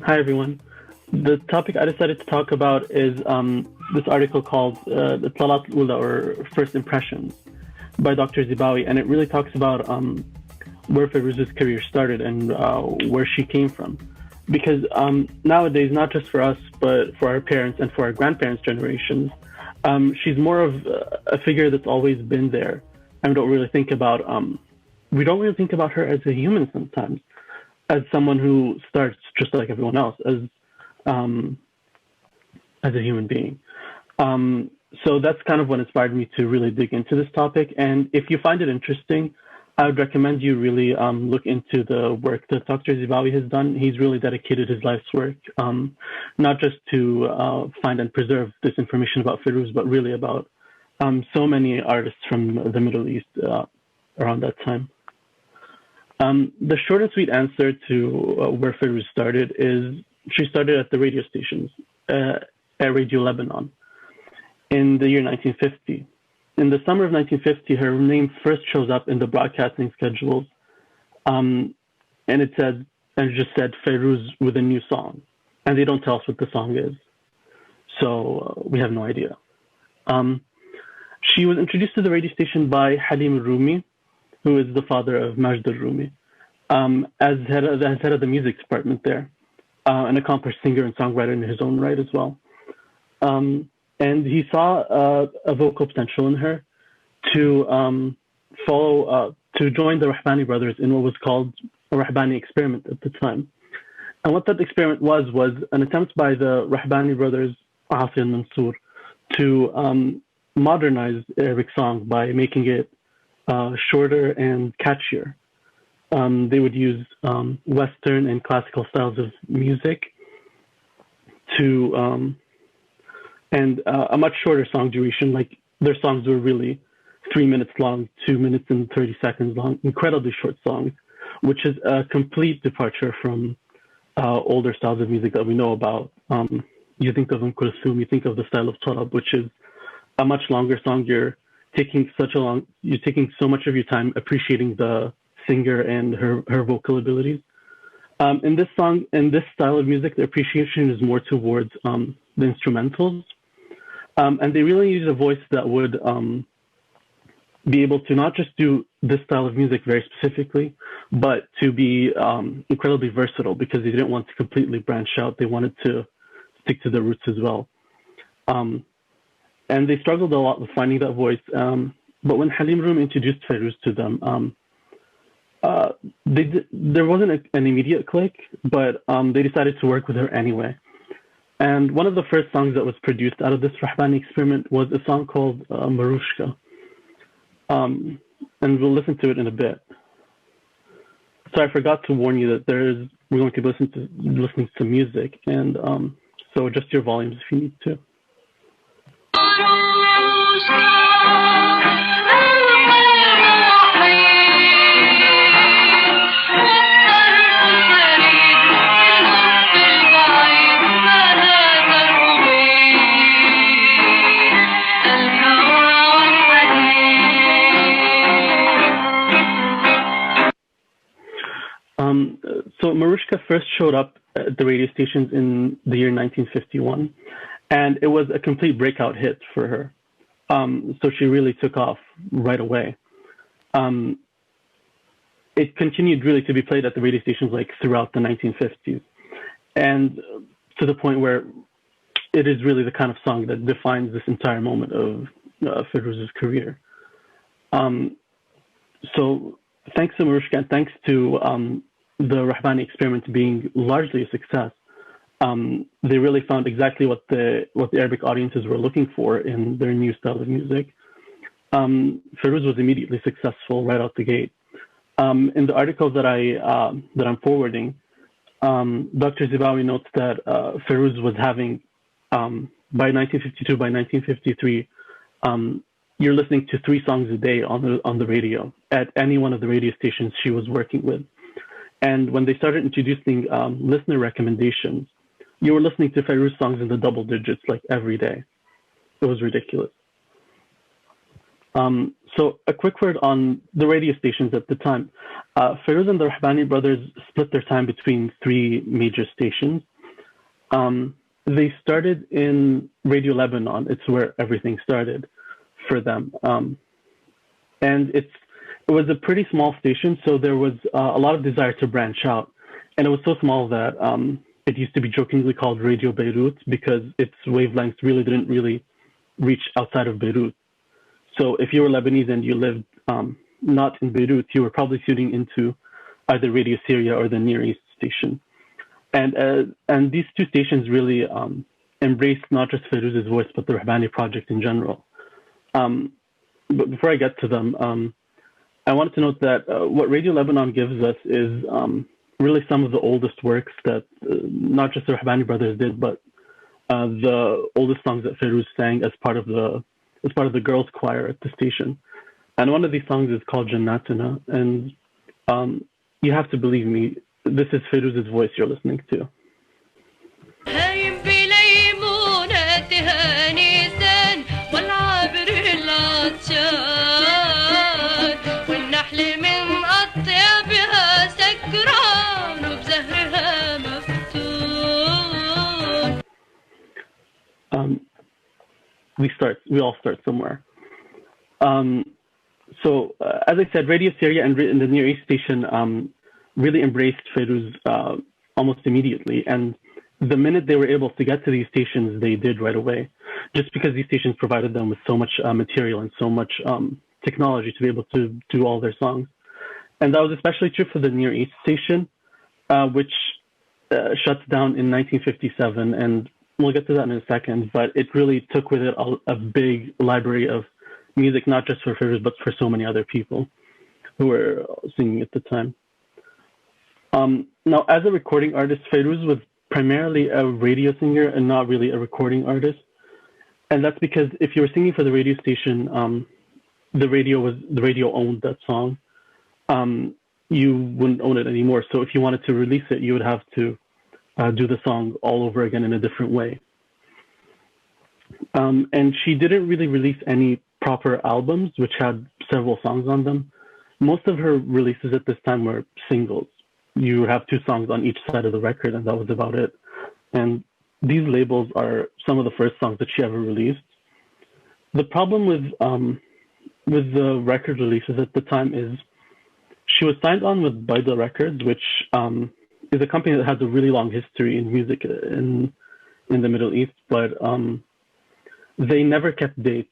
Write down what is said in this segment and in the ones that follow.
Hi, everyone. The topic I decided to talk about is this article called الإطلالات or First Impressions by Dr. Zibawi, and it really talks about where Fairouz's career started and where she came from. Because nowadays, not just for us, but for our parents and for our grandparents' generations, she's more of a figure that's always been there, and we don't really think about her as a human sometimes, as someone who starts just like everyone else, as a human being. So that's kind of what inspired me to really dig into this topic. And if you find it interesting, I would recommend you really look into the work that Dr. Zibawi has done. He's really dedicated his life's work, not just to find and preserve this information about Fairouz, but really about so many artists from the Middle East around that time. The short and sweet answer to where Fairouz started is she started at the radio stations, at Radio Lebanon, in the year 1950. In the summer of 1950, her name first shows up in the broadcasting schedules, and it just said Fairouz with a new song, and they don't tell us what the song is, so we have no idea. She was introduced to the radio station by Halim al-Rumi, who is the father of Majd al-Rumi, as head of the music department there, an accomplished singer and songwriter in his own right as well. And he saw a vocal potential in her to join the Rahbani brothers in what was called a Rahbani experiment at the time. And what that experiment was an attempt by the Rahbani brothers, Asi and Mansour, to modernize Arabic song by making it shorter and catchier. They would use Western and classical styles of music to and a much shorter song duration. Like their songs were really 3 minutes long, 2 minutes and 30 seconds long, incredibly short songs, which is a complete departure from older styles of music that we know about. You think of Kulthum, you think of the style of Tarab, which is a much longer song. You're taking so much of your time appreciating the singer and her vocal abilities. In this song, in this style of music, the appreciation is more towards the instrumentals. And they really use a voice that would be able to not just do this style of music very specifically, but to be incredibly versatile, because they didn't want to completely branch out. They wanted to stick to their roots as well. And they struggled a lot with finding that voice. But when Halim Rum introduced Fairouz to them, there wasn't an immediate click, but they decided to work with her anyway. And one of the first songs that was produced out of this Rahbani experiment was a song called Marushka. And we'll listen to it in a bit. So I forgot to warn you that we're going to be listening to music, and so adjust your volumes if you need to. So Marushka first showed up at the radio stations in the year 1951, and it was a complete breakout hit for her. So she really took off right away. It continued really to be played at the radio stations like throughout the 1950s, and to the point where it is really the kind of song that defines this entire moment of Fairouz's career. So thanks to Marushka, and thanks to the Rahbani experiment being largely a success, they really found exactly what the Arabic audiences were looking for in their new style of music. Fairouz was immediately successful right out the gate. In the article that I'm forwarding, Dr. Zibawi notes that Fairouz was having, by 1952, by 1953, you're listening to 3 songs a day on the radio at any one of the radio stations she was working with. And when they started introducing listener recommendations, you were listening to Fairouz songs in the double digits like every day. It was ridiculous. So a quick word on the radio stations at the time. Fairouz and the Rahbani brothers split their time between 3 major stations. They started in Radio Lebanon. It's where everything started for them. And it was a pretty small station, so there was a lot of desire to branch out. And it was so small that it used to be jokingly called Radio Beirut because its wavelengths didn't reach outside of Beirut. So if you were Lebanese and you lived not in Beirut, you were probably tuning into either Radio Syria or the Near East station. And these two stations really embraced not just Fairouz's voice, but the Rahbani project in general. But before I get to them, I wanted to note that what Radio Lebanon gives us is really some of the oldest works that not just the Rahbani brothers did, but the oldest songs that Fairouz sang as part of the girls' choir at the station. And one of these songs is called Jannatuna, and you have to believe me, this is Fairouz's voice you're listening to. We all start somewhere. So as I said, Radio Syria and the Near East station really embraced Fairouz almost immediately. And the minute they were able to get to these stations, they did right away, just because these stations provided them with so much material and so much technology to be able to do all their songs. And that was especially true for the Near East station, which shuts down in 1957. And we'll get to that in a second, but it really took with it a big library of music, not just for Fairouz, but for so many other people who were singing at the time. Now, as a recording artist, Fairouz was primarily a radio singer and not really a recording artist. And that's because if you were singing for the radio station, the radio owned that song. You wouldn't own it anymore. So if you wanted to release it, you would have to do the song all over again in a different way. And she didn't really release any proper albums, which had several songs on them. Most of her releases at this time were singles. You would have 2 songs on each side of the record, and that was about it. And these labels are some of the first songs that she ever released. The problem with the record releases at the time is she was signed on with Baida Records, which is a company that has a really long history in music in the Middle East, but they never kept dates.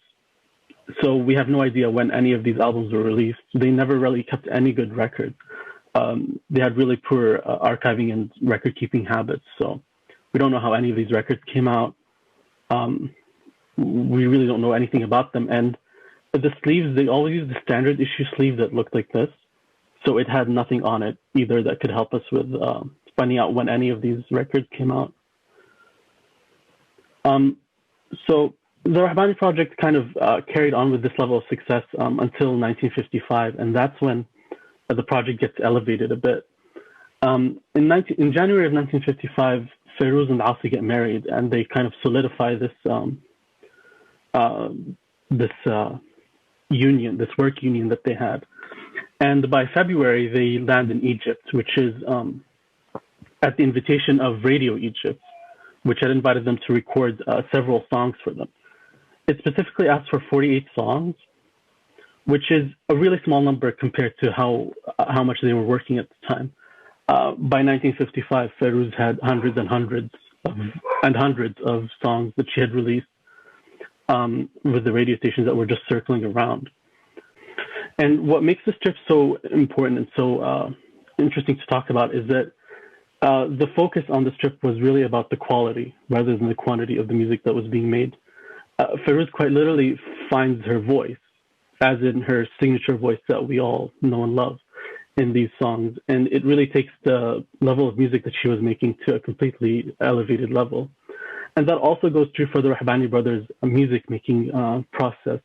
So we have no idea when any of these albums were released. They never really kept any good records. They had really poor archiving and record-keeping habits. So we don't know how any of these records came out. We really don't know anything about them. And the sleeves, they always used the standard issue sleeve that looked like this. So it had nothing on it either that could help us with finding out when any of these records came out. So the Rahbani project kind of carried on with this level of success until 1955, and that's when the project gets elevated a bit. In January of 1955, Fairouz and Asi get married, and they kind of solidify this union, this work union that they had. And by February, they land in Egypt, which is at the invitation of Radio Egypt, which had invited them to record several songs for them. It specifically asked for 48 songs, which is a really small number compared to how much they were working at the time. By 1955, Fairouz had hundreds and hundreds of songs that she had released with the radio stations that were just circling around. And what makes this trip so important and so interesting to talk about is that the focus on this trip was really about the quality rather than the quantity of the music that was being made. Fairouz quite literally finds her voice, as in her signature voice that we all know and love in these songs. And it really takes the level of music that she was making to a completely elevated level. And that also goes true for the Rahbani brothers' music-making process,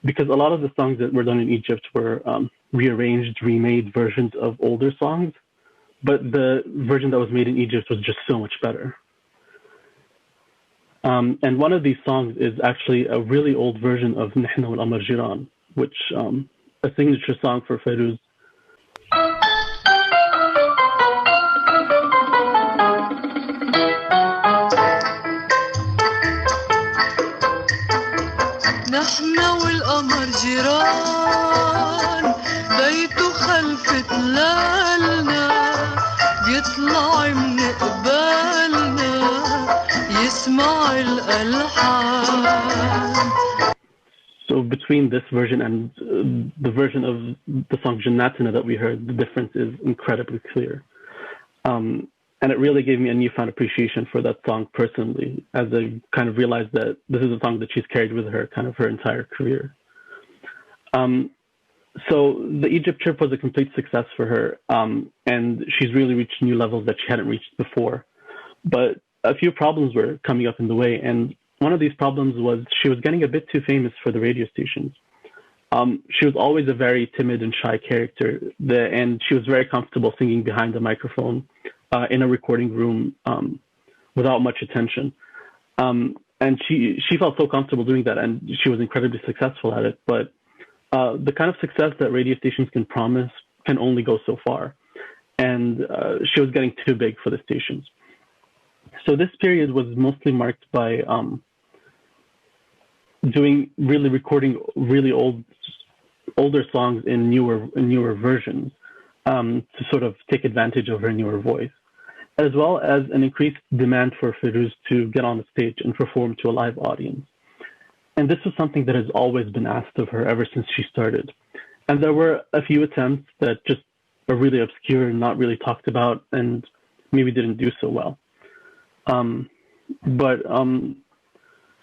because a lot of the songs that were done in Egypt were rearranged, remade versions of older songs, but the version that was made in Egypt was just so much better. And one of these songs is actually a really old version of Nihna wal Amar Jiran, which a signature song for Fairouz. الجيران بيته خلف تلالنا بيطلع من قبالنا يسمع الألحان. So between this version and the version of the song Jannatina that we heard, the difference is incredibly clear. And it really gave me a newfound appreciation for that song personally, as I kind of realized that this is a song that she's carried with her kind of her entire career. So the Egypt trip was a complete success for her, and she's really reached new levels that she hadn't reached before. But a few problems were coming up in the way, and one of these problems was she was getting a bit too famous for the radio stations. She was always a very timid and shy character, and she was very comfortable singing behind the microphone in a recording room without much attention. And she felt so comfortable doing that, and she was incredibly successful at it. But the kind of success that radio stations can promise can only go so far. And she was getting too big for the stations. So this period was mostly marked by recording really older songs in newer versions to sort of take advantage of her newer voice, as well as an increased demand for Fairouz to get on the stage and perform to a live audience. And this was something that has always been asked of her ever since she started. And there were a few attempts that just are really obscure and not really talked about and maybe didn't do so well.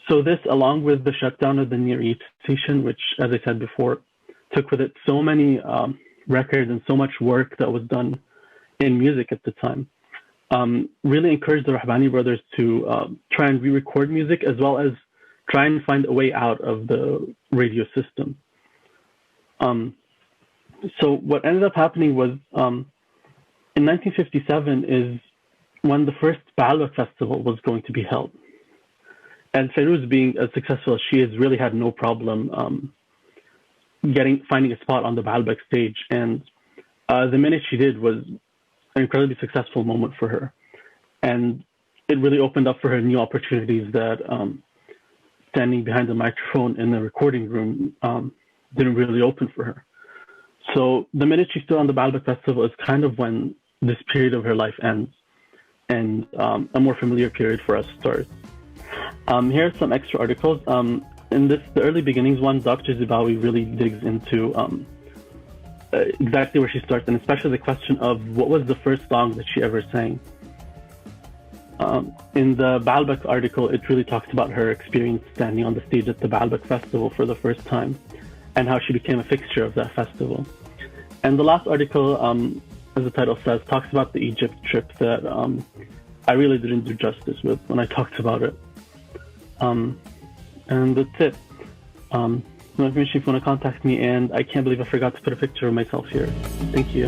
So this, along with the shutdown of the Near East station, which, as I said before, took with it so many records and so much work that was done in music at the time, really encouraged the Rahbani brothers to try and re-record music, as well as try and find a way out of the radio system. So what ended up happening was, in 1957 is when the first Baalbek festival was going to be held. And Fairouz, being as successful as she is, really had no problem finding a spot on the Baalbek stage. And the minute she did was an incredibly successful moment for her. And it really opened up for her new opportunities that standing behind the microphone in the recording room didn't really open for her. So the minute she stood on the Baalbek festival is kind of when this period of her life ends, and a more familiar period for us starts. Here are some extra articles. In the early beginnings one, Dr. Zibawi really digs into exactly where she starts, and especially the question of what was the first song that she ever sang. In the Baalbek article, it really talks about her experience standing on the stage at the Baalbek festival for the first time, and how she became a fixture of that festival. And the last article, as the title says, talks about the Egypt trip that I really didn't do justice with when I talked about it. And that's it. No information if you want to contact me, and I can't believe I forgot to put a picture of myself here. Thank you.